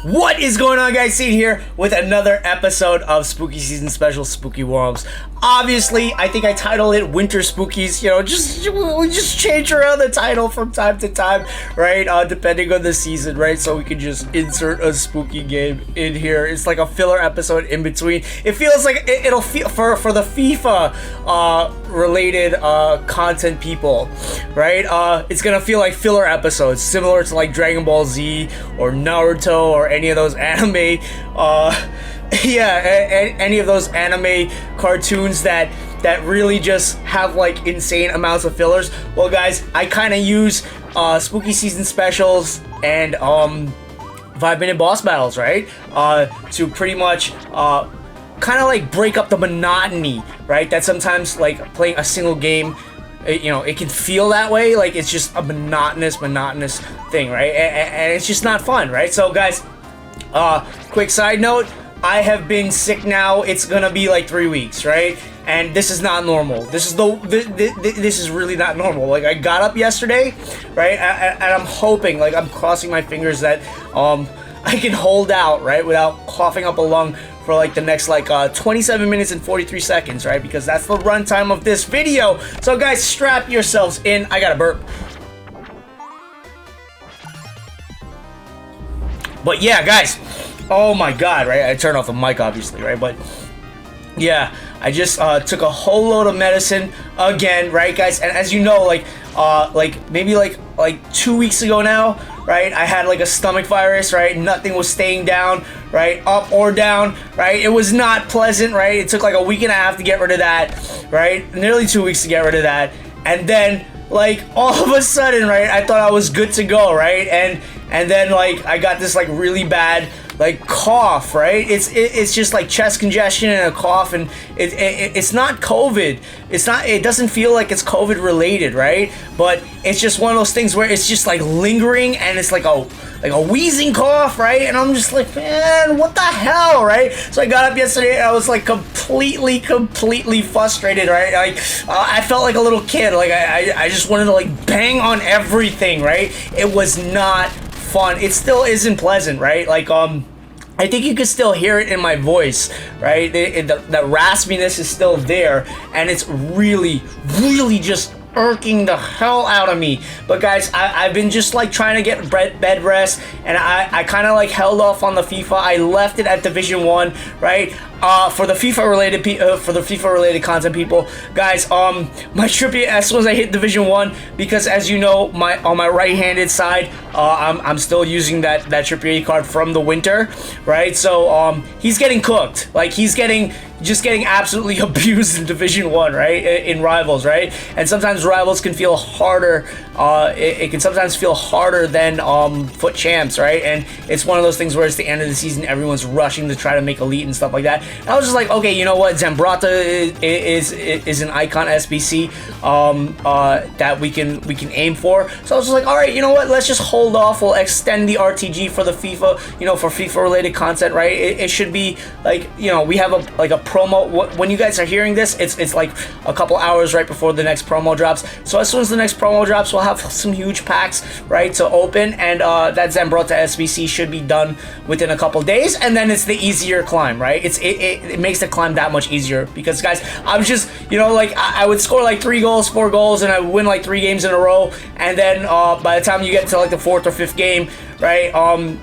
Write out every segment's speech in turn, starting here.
What is going on, guys? Seed here with another episode of Spooky Season Special Spooky Warmups. Obviously, I think I titled it Winter Spookies. You know, we just change around the title from time to time, right? Depending on the season, right? So we can just insert a spooky game in here. It's like a filler episode in between. It feels like it'll feel for the FIFA related content people, right? It's gonna feel like filler episodes, similar to like Dragon Ball Z or Naruto or any of those anime, any of those anime cartoons that really just have like insane amounts of fillers. Well, guys, I kind of use spooky season specials and 5-minute boss battles, right? To pretty much kind of like break up the monotony, right? That sometimes like playing a single game, you know, it can feel that way, like it's just a monotonous thing, right? And it's just not fun, right? So, guys, quick side note, I have been sick now. It's gonna be like 3 weeks, right? And this is not normal. This is really not normal. Like, I got up yesterday, right? And I'm hoping, like, I'm crossing my fingers that I can hold out, right, without coughing up a lung for like the next like 27 minutes and 43 seconds, right? Because that's the runtime of this video. So, guys, strap yourselves in. I gotta burp. But yeah, guys, oh my god, right? I turned off the mic, obviously, right? But yeah, I just took a whole load of medicine again, right, guys? And as you know, like maybe like 2 weeks ago now, right? I had like a stomach virus, right? Nothing was staying down, right? Up or down, right? It was not pleasant, right? It took like a week and a half to get rid of that, right? Nearly 2 weeks to get rid of that, and then like all of a sudden, right? I thought I was good to go, right? And then like I got this like really bad like cough, right? It's just like chest congestion and a cough, and it's not COVID. It doesn't feel like it's COVID related, right? But it's just one of those things where it's just like lingering, and it's like a wheezing cough, right? And I'm just like, man, what the hell, right? So I got up yesterday and I was like completely frustrated, right? Like I felt like a little kid. Like I just wanted to like bang on everything, right? It was not fun. It still isn't pleasant, right? Like I think you can still hear it in my voice, right? The raspiness is still there, and it's really just irking the hell out of me. But guys, I've been just like trying to get bed rest, and I kind of like held off on the FIFA. I left it at Division 1, right? For the FIFA related content people, guys, my trippy as soon as I hit Division 1, because as you know, on my right-handed side, I'm still using that trippy card from the winter, right? So he's getting cooked. Like, he's just getting absolutely abused in Division 1, right? In Rivals, right? And sometimes Rivals can feel harder. It can sometimes feel harder than Foot Champs, right? And it's one of those things where it's the end of the season, everyone's rushing to try to make Elite and stuff like that. And I was just like, okay, you know what? Zambrata is an icon SBC that we can aim for. So I was just like, all right, you know what? Let's just hold off. We'll extend the RTG for the FIFA, you know, for FIFA related content, right? It should be like, you know, we have a promo. When you guys are hearing this, it's like a couple hours right before the next promo drops. So as soon as the next promo drops, we'll have some huge packs, right, to open, and that Zambrata SBC should be done within a couple days, and then it's the easier climb, right? It makes the climb that much easier, because guys, I'm just, you know, like I would score like 3 goals, 4 goals, and I would win like 3 games in a row, and then by the time you get to like the 4th or 5th game, right,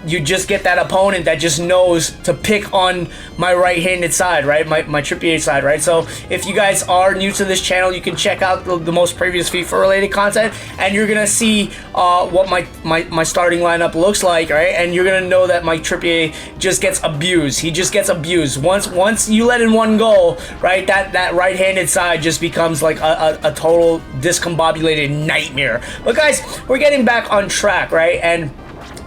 you just get that opponent that just knows to pick on my right-handed side, right, my Trippier side, right? So if you guys are new to this channel, you can check out the most previous FIFA-related content, and you're gonna see what my starting lineup looks like, right? And you're gonna know that my Trippier just gets abused. He just gets abused. Once you let in 1 goal, right, that right-handed side just becomes like a total discombobulated nightmare. But guys, we're getting back on track, right? And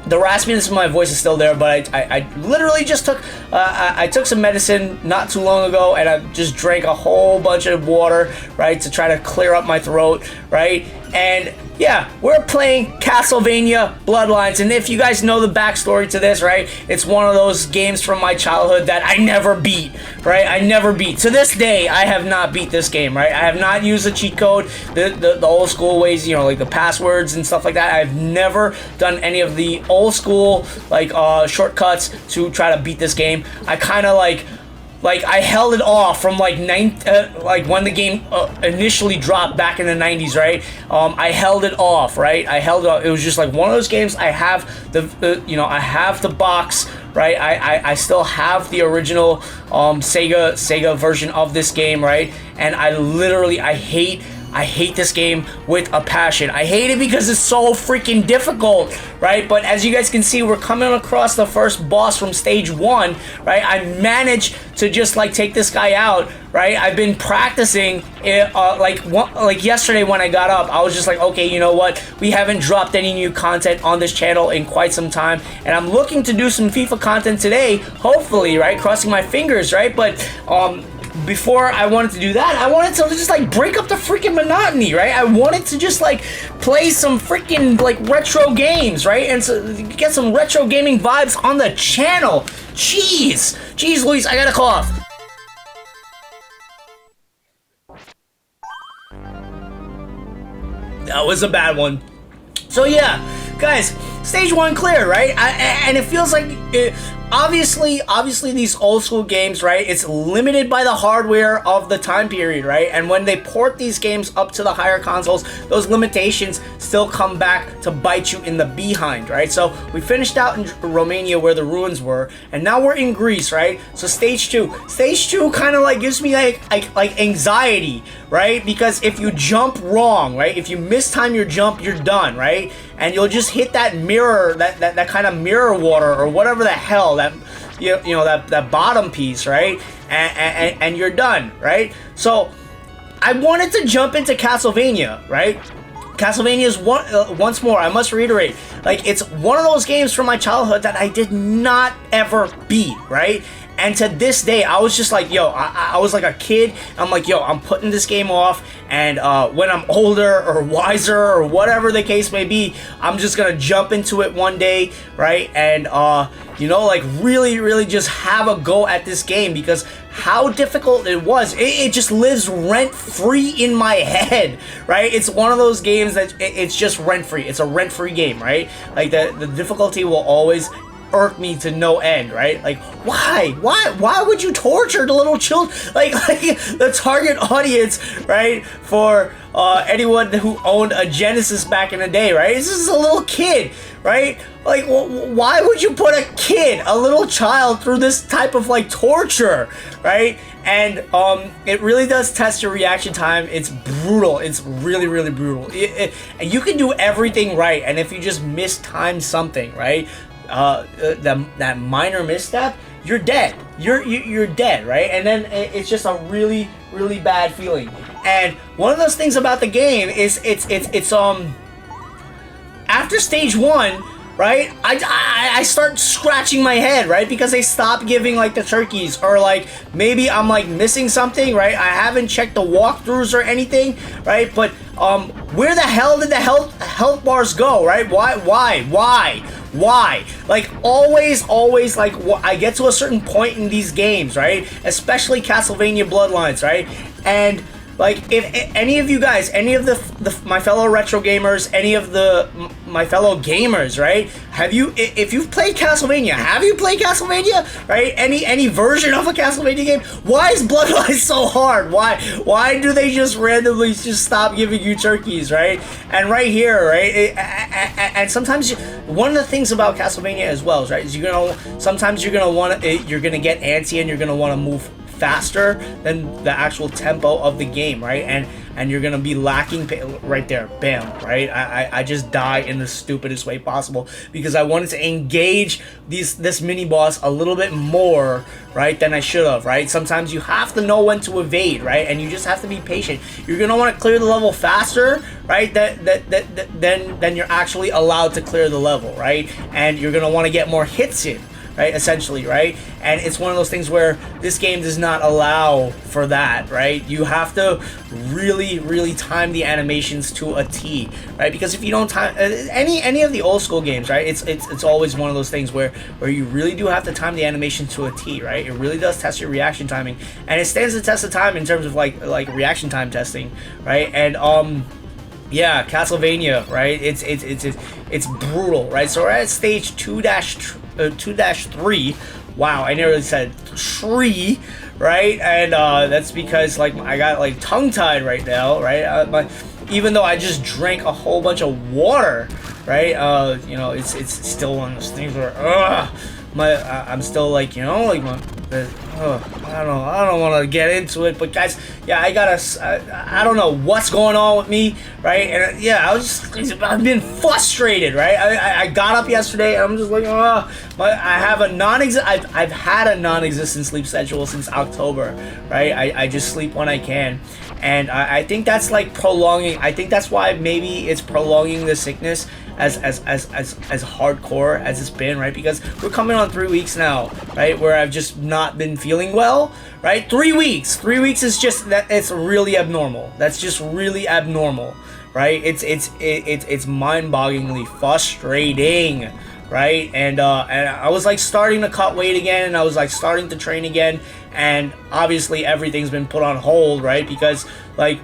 the raspiness in my voice is still there, but I literally just took I took some medicine not too long ago, and I just drank a whole bunch of water, right, to try to clear up my throat, right? And yeah, we're playing Castlevania Bloodlines, and if you guys know the backstory to this, right, it's one of those games from my childhood that I never beat, right? I never beat. To this day, I have not beat this game, right? I have not used the cheat code, the old school ways, you know, like the passwords and stuff like that. I've never done any of the old school, like, shortcuts to try to beat this game. I kind of like I held it off from like when the game initially dropped back in the 90s, right? I held it off, right? I held it off. It was just like one of those games. I have I have the box, right? I still have the original Sega version of this game, right? And I hate this game with a passion. I hate it because it's so freaking difficult, right? But as you guys can see, we're coming across the first boss from stage 1, right? I managed to just like take this guy out, right? I've been practicing it, like yesterday when I got up, I was just like, okay, you know what? We haven't dropped any new content on this channel in quite some time, and I'm looking to do some FIFA content today, hopefully, right? Crossing my fingers, right? But before I wanted to do that, I wanted to just like break up the freaking monotony, right? I wanted to just like play some freaking like retro games, right? And so get some retro gaming vibes on the channel. Jeez, Luis, I got a cough. That was a bad one. So yeah, guys, stage 1 clear, right? And it feels like obviously these old school games, right, it's limited by the hardware of the time period, right? And when they port these games up to the higher consoles, those limitations still come back to bite you in the behind, right? So we finished out in Romania where the ruins were, and now we're in Greece, right? So stage 2 kind of like gives me like anxiety, right? Because if you jump wrong, right, if you mistime your jump, you're done, right? And you'll just hit that mirror, that kind of mirror water or whatever the hell, that that bottom piece, right? And you're done, right? So I wanted to jump into Castlevania, right? Castlevania is once more, I must reiterate, like, it's one of those games from my childhood that I did not ever beat, right? And to this day, I was just like, yo, I was like a kid. I'm like, yo, I'm putting this game off. And when I'm older or wiser or whatever the case may be, I'm just going to jump into it one day, right? And, like really just have a go at this game, because how difficult it was, it just lives rent-free in my head, right? It's one of those games that it's just rent-free. It's a rent-free game, right? Like the difficulty will always irk me to no end, right? Like, why would you torture the little children? Like the target audience, right, for anyone who owned a Genesis back in the day, right? This is a little kid, right? Like, why would you put a little child through this type of like torture, right? And it really does test your reaction time. It's brutal. It's really brutal. And you can do everything right, and if you just mistime something, right, that minor misstep, you're dead. You're dead, right? And then it's just a really bad feeling. And one of those things about the game is it's after stage 1, right, I start scratching my head, right, because they stopped giving like the turkeys, or like maybe I'm like missing something, right? I haven't checked the walkthroughs or anything, right? But where the hell did the health bars go, right? Why? Like, always, like, I get to a certain point in these games, right? Especially Castlevania Bloodlines, right? And like, if any of you guys, any of my fellow retro gamers, any of my fellow gamers, right? If you've played Castlevania, have you played Castlevania, right? Any version of a Castlevania game? Why is Bloodlines so hard? Why do they just randomly just stop giving you turkeys, right? And right here, right? And sometimes one of the things about Castlevania as well is, right, is sometimes you're gonna get antsy and you're gonna want to move faster than the actual tempo of the game, right? And you're gonna be lacking right there, bam, right? I just die in the stupidest way possible because I wanted to engage this mini boss a little bit more, right, than I should have, right? Sometimes you have to know when to evade, right? And you just have to be patient. You're gonna want to clear the level faster, right? Then you're actually allowed to clear the level, right? And you're gonna want to get more hits in, right? Essentially, right? And it's one of those things where this game does not allow for that, right? You have to really time the animations to a T, right? Because if you don't time any of the old school games, right? It's always one of those things where you really do have to time the animation to a T, right? It really does test your reaction timing, and it stands the test of time in terms of like reaction time testing, right? And yeah, Castlevania, right? It's brutal, right? So we're at stage 2-3. Wow, I nearly said 3, right? And that's because like I got like tongue-tied right now, right? Even though I just drank a whole bunch of water, right? You know, it's still one of those things where I'm still like, you know, like I don't want to get into it, but guys, yeah, I don't know what's going on with me, right? And yeah, I've been frustrated, right? I got up yesterday and I'm just like, I've had a non-existent sleep schedule since October, right? I just sleep when I can, and I think that's like prolonging. I think that's why maybe it's prolonging the sickness as hardcore as it's been, right? Because we're coming on 3 weeks now, right, where I've just not been feeling well, right? 3 weeks. 3 weeks is just that. It's really abnormal. That's just really abnormal, right? It's mind-bogglingly frustrating, right? And I was like starting to cut weight again, and I was like starting to train again, and obviously everything's been put on hold, right? Because like,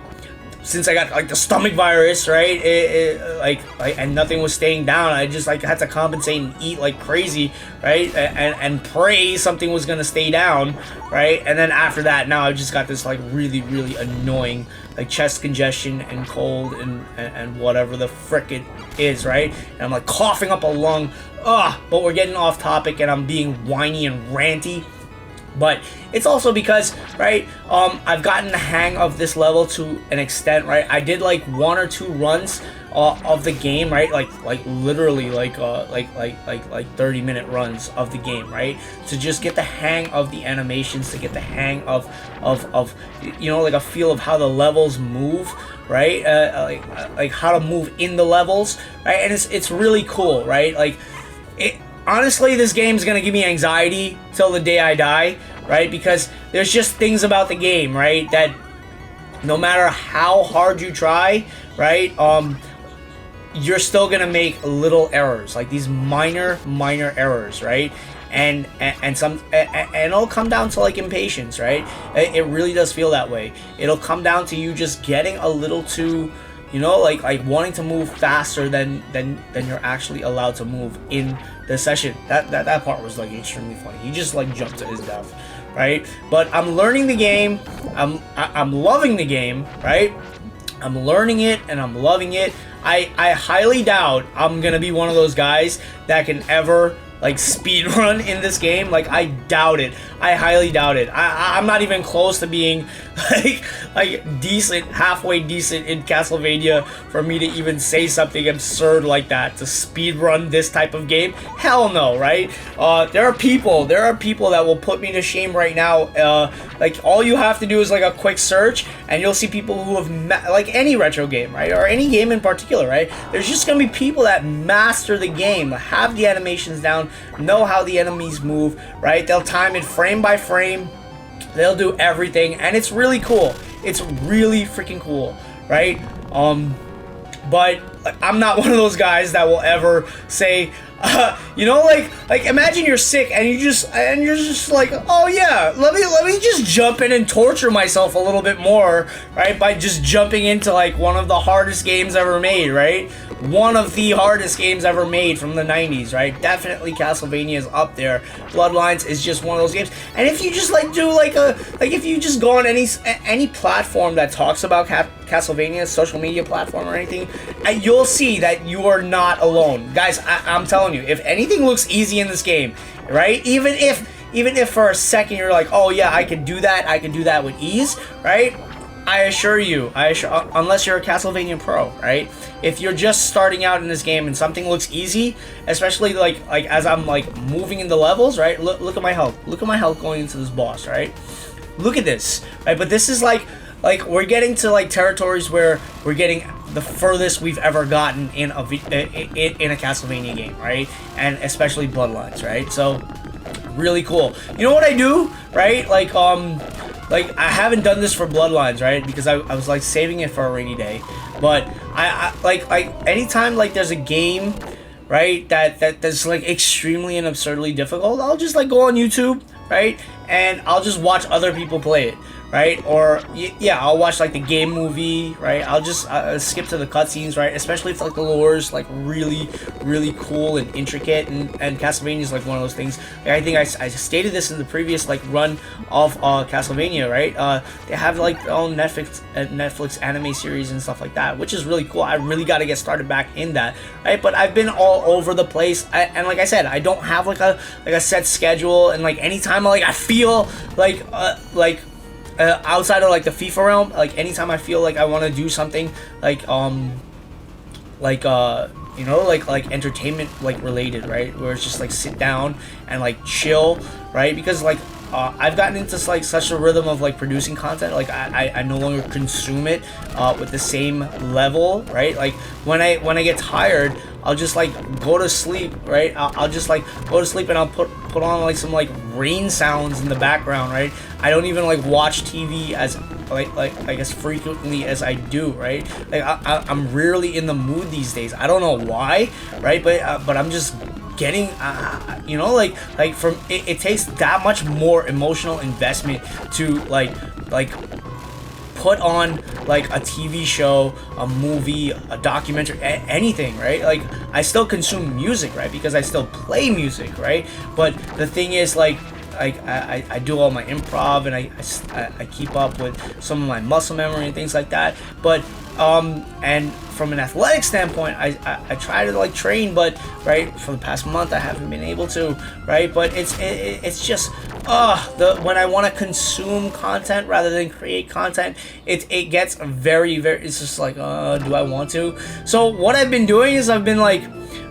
since I got like the stomach virus, right, and nothing was staying down, I just like had to compensate and eat like crazy, right, and pray something was gonna stay down, right, and then after that, now I just got this like really annoying like chest congestion and cold and whatever the frick it is, right, and I'm like coughing up a lung, but we're getting off topic and I'm being whiny and ranty. But it's also because, right, I've gotten the hang of this level to an extent, right? I did like 1 or 2 runs of the game, right? Like literally like 30-minute runs of the game, right? To just get the hang of the animations, to get the hang of you know, like a feel of how the levels move, right? Like how to move in the levels, right? And it's really cool, right? Like honestly, this game's gonna give me anxiety till the day I die, right? Because there's just things about the game, right, that no matter how hard you try, right, you're still gonna make little errors, like these minor errors, right? And it'll come down to like impatience, right? It really does feel that way. It'll come down to you just getting a little too, you know, like wanting to move faster than you're actually allowed to move in the session. That part was like extremely funny. He just like jumped to his death, right? But I'm learning the game. I'm loving the game, right? I'm learning it and I'm loving it. I highly doubt I'm gonna be one of those guys that can ever like speed run in this game. Like I doubt it. I highly doubt it. I'm not even close to being like decent, halfway decent in Castlevania for me to even say something absurd like that, to speed run this type of game. Hell no, right? There are people that will put me to shame right now. Like all you have to do is like a quick search and you'll see people who have like any retro game, right, or any game in particular, right? There's just gonna be people that master the game, have the animations down, know how the enemies move, right? They'll time it frame by frame. They'll do everything, and it's really cool. It's really freaking cool, right? But like, I'm not one of those guys that will ever say, you know, like imagine you're sick and you're just like, oh yeah, let me just jump in and torture myself a little bit more, right? By just jumping into like one of the hardest games ever made, right? One of the hardest games ever made from the 90s, right? Definitely Castlevania is up there. Bloodlines is just one of those games. And if you just like do if you just go on any platform that talks about Castlevania, social media platform or anything, you'll see that you are not alone. Guys, I'm telling you, if anything looks easy in this game, right? Even if for a second you're like, oh yeah, I can do that with ease, right? I assure you, unless you're a Castlevania pro, right? If you're just starting out in this game and something looks easy, especially like as I'm like moving in the levels, right? Look at my health. Look at my health going into this boss, right? Look at this, right? But this is like we're getting to like territories where we're getting the furthest we've ever gotten in a Castlevania game, right? And especially Bloodlines, right? So really cool. You know what I do, right? Like I haven't done this for Bloodlines, right? Because I was like saving it for a rainy day. But I like anytime like there's a game, right, that's like extremely and absurdly difficult, I'll just like go on YouTube, right, and I'll just watch other people play it, right? Or yeah, I'll watch like the game movie, right? I'll just skip to the cutscenes, right? Especially if like the lore is like really cool and intricate, and Castlevania is like one of those things. Like, I think I stated this in the previous like run of Castlevania, right? They have like their own Netflix anime series and stuff like that, which is really cool. I really got to get started back in that, right? But I've been all over the place, and like I said, I don't have like a set schedule, and like anytime I feel like outside of like the FIFA realm, like anytime I feel like I want to do something like you know, like entertainment like related, right, where it's just like sit down and like chill, right? Because like I've gotten into like such a rhythm of like producing content, like I no longer consume it with the same level, right? Like when I get tired, I'll just like go to sleep, right? I'll just like go to sleep and I'll put on like some like rain sounds in the background, right? I don't even like watch TV as like I guess frequently as I do, right? Like I'm rarely in the mood these days. I don't know why, right? But I'm just getting you know, like from it takes that much more emotional investment to like put on like a TV show, a movie, a documentary, anything, right? Like I still consume music, right? Because I still play music, right? But the thing is, like I do all my improv, and I keep up with some of my muscle memory and things like that. But and from an athletic standpoint, I try to like train, but right, for the past month I haven't been able to, right? But it's just when I want to consume content rather than create content, it gets very it's just like do I want to? So what I've been doing is I've been like,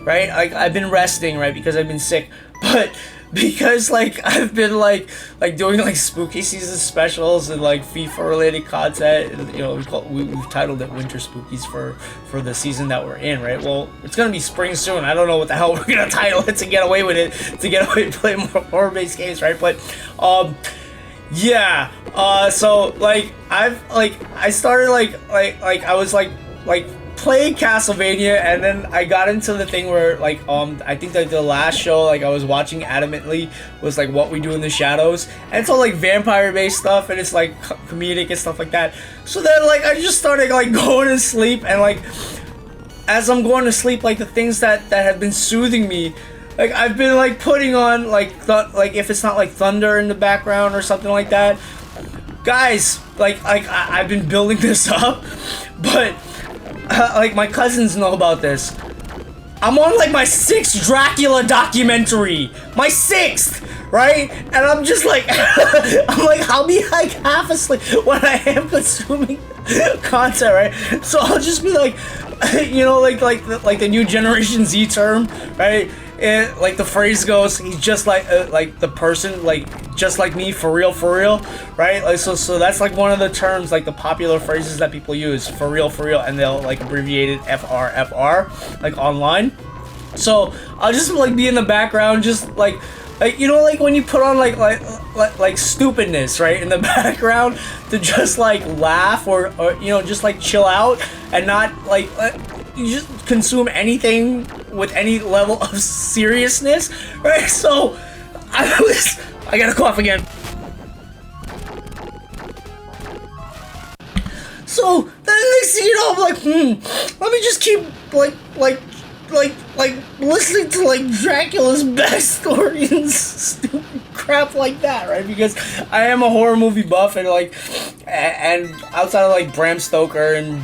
right, I've been resting, right, because I've been sick, but because like I've been like doing like spooky season specials and like FIFA related content, and, you know, we've titled it Winter Spookies for the season that we're in, right? Well, it's gonna be spring soon. I don't know what the hell we're gonna title it to get away with it, to get away to play more horror based games, right? But yeah, so like I started like I was like playing Castlevania, and then I got into the thing where like I think that the last show like I was watching adamantly was like What We Do in the Shadows, and it's all like vampire based stuff, and it's like comedic and stuff like that. So then like I just started like going to sleep, and like as I'm going to sleep, like the things that have been soothing me, like I've been like putting on like if it's not like thunder in the background or something like that, guys, like I've been building this up, but like my cousins know about this. I'm on like my 6th Dracula documentary, my 6th, right? And I'm just like, I'm like, I'll be like half asleep when I am consuming content, right? So I'll just be like, you know, like the new Generation Z term, right? And like the phrase goes, he's just like the person, like just like me, for real, right? Like so that's like one of the terms, like the popular phrases that people use, for real, and they'll like abbreviate it FR, like online. So I'll just like be in the background, just like you know, like when you put on like stupidness, right, in the background to just like laugh or you know, just like chill out and not like you just consume anything with any level of seriousness, right? So I gotta cough again. So then next thing you know, I'm like, let me just keep like listening to like Dracula's backstory and stupid crap like that, right? Because I am a horror movie buff, and like and outside of like Bram Stoker and,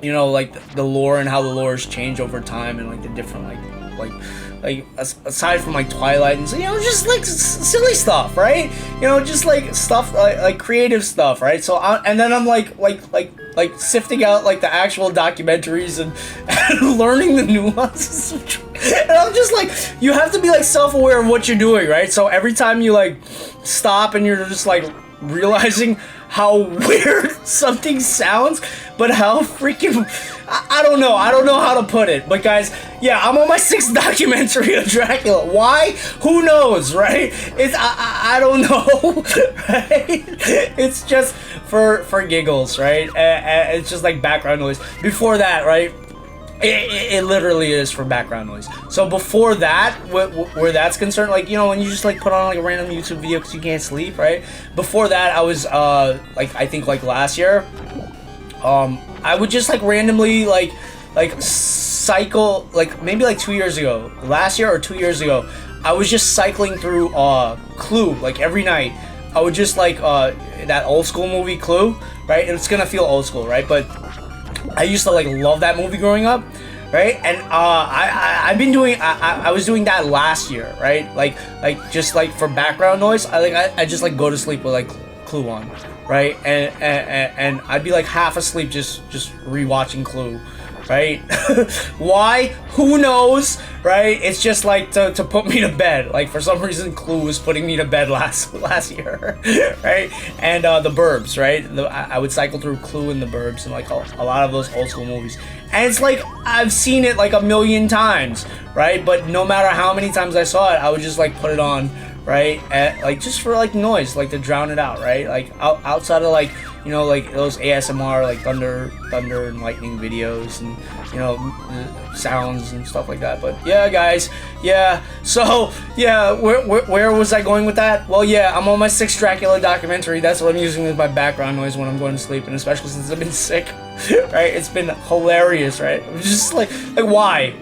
you know, like the lore and how the lore has changed over time, and like the different like aside from like Twilight and so, you know, just like silly stuff, right? You know, just like stuff like creative stuff, right? So and then I'm like sifting out like the actual documentaries and learning the nuances of and I'm just like, you have to be like self-aware of what you're doing, right? So every time you like stop and you're just like realizing how weird something sounds, but how freaking I don't know. I don't know how to put it. But guys, yeah, I'm on my 6th documentary of Dracula. Why? Who knows, right? It's I don't know, right? It's just for giggles, right? It's just like background noise. Before that, right? It literally is for background noise. So before that, where that's concerned, like, you know, when you just like put on like a random YouTube video because you can't sleep, right? Before that, I was like, I think like last year, I would just like randomly like cycle, like maybe like 2 years ago, last year or 2 years ago, I was just cycling through Clue like every night. I would just like that old school movie Clue, right? And it's gonna feel old school, right? But I used to like love that movie growing up, right? And I was doing that last year, right? Like just like for background noise, I just like go to sleep with like Clue on, right? And I'd be like half asleep just rewatching Clue, right? Why? Who knows, right? It's just like to put me to bed. Like for some reason, Clue was putting me to bed last year, right? And The Burbs, right? I would cycle through Clue and The Burbs and like a lot of those old school movies. And it's like I've seen it like a million times, right? But no matter how many times I saw it, I would just like put it on, right? Like just for like noise, like to drown it out, right? Like outside of like, you know, like those ASMR like thunder and lightning videos and, you know, sounds and stuff like that. But yeah, guys, yeah. So yeah, where was I going with that? Well, yeah, I'm on my 6th Dracula documentary. That's what I'm using as my background noise when I'm going to sleep, and especially since I've been sick, right? It's been hilarious, right? I'm just like why?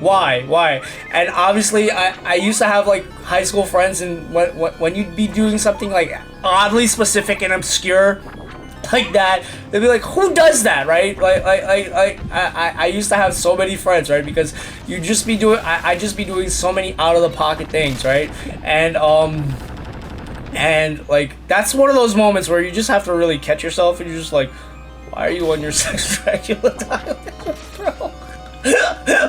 And obviously, I used to have like high school friends, and when you'd be doing something like oddly specific and obscure like that, they'd be like, who does that, right? Like I used to have so many friends, right? Because you just be doing, I just be doing so many out of the pocket things, right? And like that's one of those moments where you just have to really catch yourself, and you're just like, why are you on your 6th Dracula documentary, bro?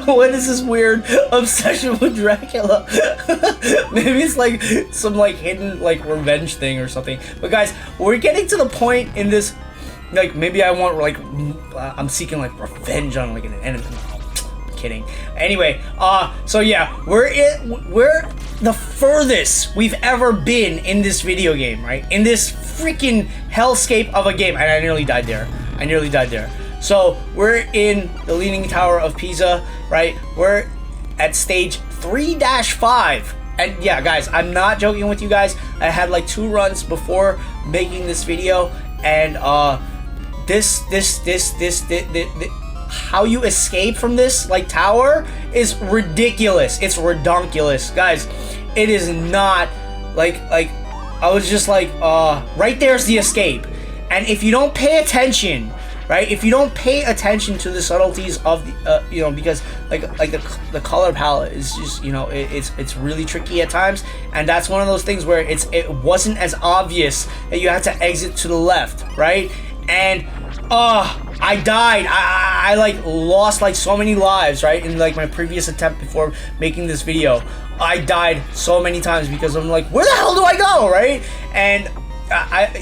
What is this weird obsession with Dracula? Maybe it's like some like hidden like revenge thing or something. But guys, we're getting to the point in this, like maybe I want like I'm seeking like revenge on like an enemy. I'm kidding. Anyway, so yeah, we're the furthest we've ever been in this video game, right? In this freaking hellscape of a game, and I nearly died there. So we're in the Leaning Tower of Pisa, right? We're at stage 3-5. And yeah, guys, I'm not joking with you guys. I had like 2 runs before making this video, and this how you escape from this like tower is ridiculous. It's redonkulous, guys. It is not like I was just like right there's the escape. And if you don't pay attention, right? If you don't pay attention to the subtleties of the, you know, because like the color palette is just, you know, it's really tricky at times, and that's one of those things where it wasn't as obvious that you had to exit to the left, right? And I died. I like lost like so many lives, right? In like my previous attempt before making this video, I died so many times because I'm like, where the hell do I go, right? And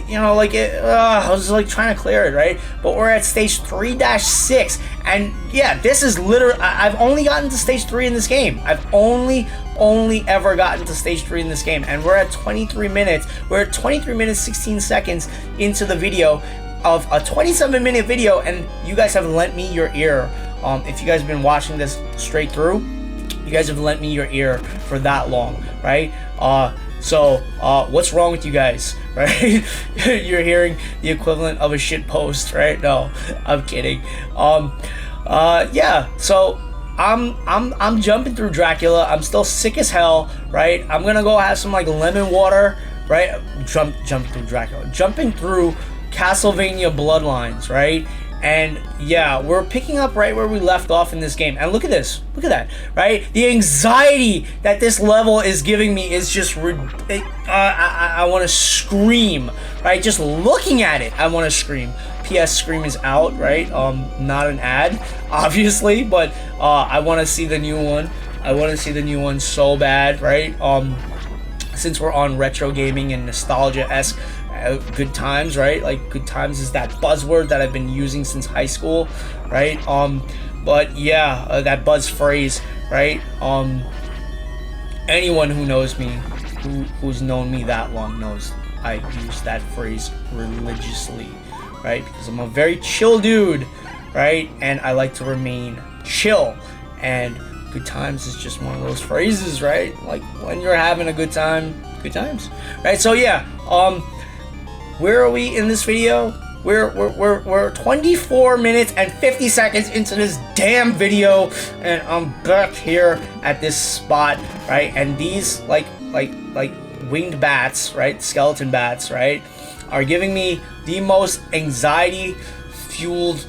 you know, like I was like trying to clear it, right? But we're at stage 3-6, and yeah, this is literally, I've only gotten to stage 3 in this game. I've only ever gotten to stage 3 in this game, and we're at 23 minutes. We're at 23 minutes 16 seconds into the video of a 27-minute video, and you guys have lent me your ear. If you guys have been watching this straight through, you guys have lent me your ear for that long, right? So what's wrong with you guys, right? You're hearing the equivalent of a shit post, right? No, I'm kidding. Yeah, so I'm jumping through Dracula. I'm still sick as hell, right? I'm gonna go have some like lemon water, right? Jump through Dracula. Jumping through Castlevania Bloodlines, right? And yeah, we're picking up right where we left off in this game. And look at this. Look at that, right? The anxiety that this level is giving me is just, I want to scream, right? Just looking at it, I want to scream. P.S. Scream is out, right? Not an ad, obviously, but I want to see the new one. I want to see the new one so bad, right? Since we're on retro gaming and nostalgia-esque, good times, right? Like good times is that buzzword that I've been using since high school, right? But yeah, that buzz phrase, right? Anyone who knows me, who's known me that long, knows I use that phrase religiously, right? Because I'm a very chill dude, right? And I like to remain chill. And good times is just one of those phrases, right? Like when you're having a good time, good times, right? So yeah, where are we in this video? We're 24 minutes and 50 seconds into this damn video, and I'm back here at this spot, right? And these like winged bats, right? Skeleton bats, right? Are giving me the most anxiety fueled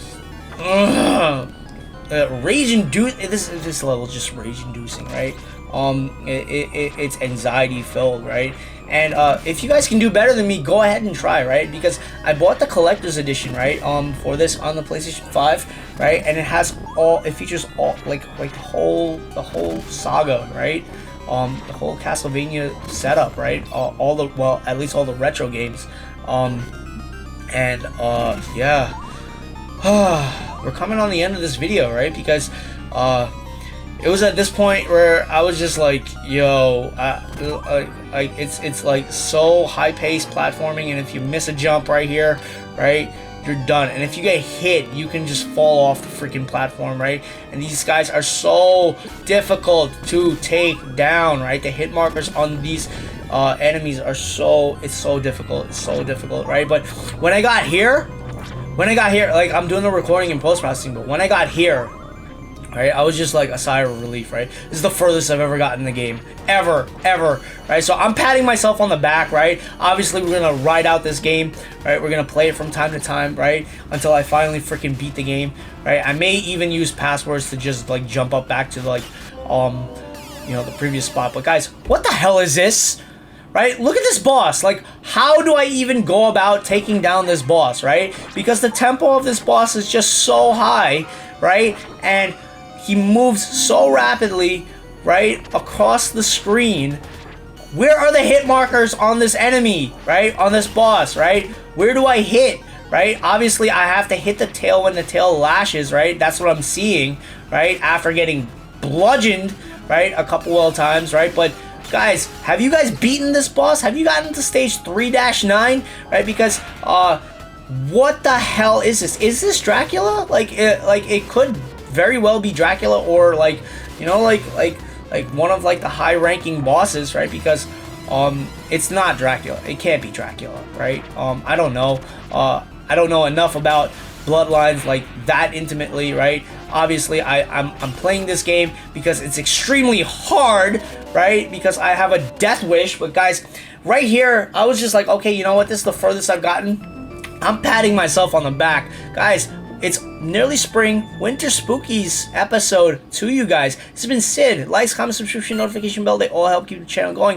rage inducing. This level is just rage inducing, right? It's anxiety filled, right? And if you guys can do better than me, go ahead and try, right? Because I bought the collector's edition, right? For this on the PlayStation 5, right? And it features all like the whole saga, right? The whole Castlevania setup, right? At least all the retro games. Yeah. We're coming on the end of this video, right? Because it was at this point where I was just like, yo, it's like so high-paced platforming, and if you miss a jump right here, right, you're done. And if you get hit, you can just fall off the freaking platform, right? And these guys are so difficult to take down, right? The hit markers on these enemies are so difficult. It's so difficult, right? But when I got here, like I'm doing the recording and post-processing, but when I got here, right, I was just like a sigh of relief, right? This is the furthest I've ever gotten in the game. Ever, right? So I'm patting myself on the back, right? Obviously, we're gonna ride out this game, right? We're gonna play it from time to time, right? Until I finally freaking beat the game, right? I may even use passwords to just like jump up back to like, the previous spot. But guys, what the hell is this? Right? Look at this boss. Like, how do I even go about taking down this boss, right? Because the tempo of this boss is just so high, right? And he moves so rapidly, right, across the screen. Where are the hit markers on this enemy, right? On this boss, right? Where do I hit, right? Obviously, I have to hit the tail when the tail lashes, right? That's what I'm seeing, right? After getting bludgeoned, right, a couple of times, right? But guys, have you guys beaten this boss? Have you gotten to stage 3-9, right? Because what the hell is this? Is this Dracula? Like it could very well be Dracula, or like one of like the high-ranking bosses, right? Because it's not Dracula. It can't be Dracula, right? I don't know. I don't know enough about Bloodlines like that intimately, right? Obviously, I'm playing this game because it's extremely hard, right? Because I have a death wish. But guys, right here, I was just like, okay, you know what? This is the furthest I've gotten. I'm patting myself on the back, guys. It's nearly spring, winter spookies episode to you guys. This has been Sid. Likes, comments, subscription, notification bell. They all help keep the channel going.